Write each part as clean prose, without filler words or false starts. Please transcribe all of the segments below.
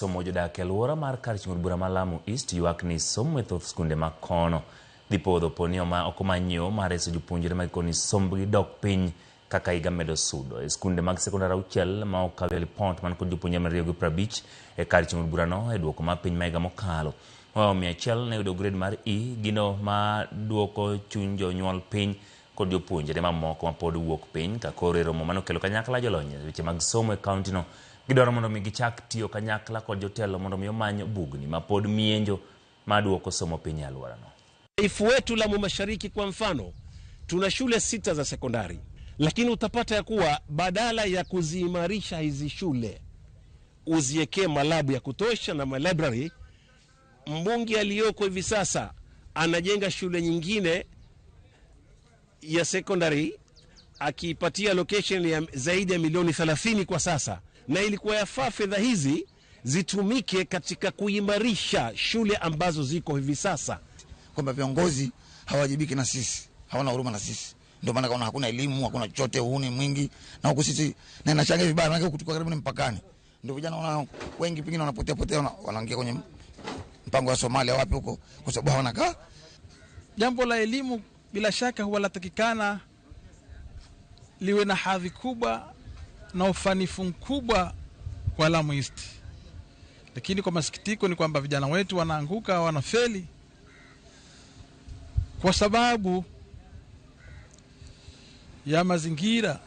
Somo jodak e alwora mar kar chung'o bura ma Lamu East ywak ni somo e thoth skunde ma kono dhi podho poni ok omanyo mar reso jopuonjre ma koni sombgi dok piny kaka higa medo sudo. E skunde mag sekondar auchiel ma okawe ripot man kod jopuonjre mariyo gi 50 e kar chung'o bura no e duoko ma piny ma higa mokalo. 100 ne yudo grade mar E, gino ma duoko chuny jonyuol piny kod jopuonjre mamoko ma pod wuok piny ka koro romo manokelo kanyakla jolony weche mag somo e kaunti no gidwaro mondo mi gichak tiyo kanyakla kod jotelo mondo mi omany bugni ma pod mienjo ma duoko somo piny e alwora no. Taifa wetu Lamu Mashariki kwa mfano tuna shule 6 za sekondari, lakini utapata ya kuwa badala ya kuziimarisha hizi shule uziekee malabu ya kutosha na library, mbunge aliyoko hivi sasa anajenga shule nyingine ya sekondari akipatia location ya zaidi ya milioni 30 kwa sasa, na ilikuwa yafaa fedha hizi zitumike katika kuimarisha shule ambazo ziko hivi sasa. Kwamba viongozi hawajibiki na sisi, hawana huruma na sisi, ndio maana kaona hakuna elimu, hakuna chochote, uhuni mwingi na huko sisi na inachangia vibaya, maana kutoka karibu ni mpakani, ndio vijana wana wengi pengine wanapotea wanaingia kwenye mpango wa Somalia wapi huko kwa sababu hawana. Jambo la elimu bila shaka huwa latakikana liwe na hadhi kubwa na ufanifu mkubwa kwa Lamu East, lakini kwa masikitiko ni kwamba vijana wetu wanaanguka, wanafeli kwa sababu ya mazingira,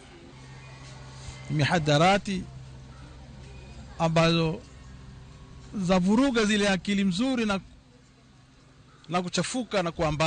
mihadarati ambazo za vuruga zile akili mzuri na kuchafuka na kuamba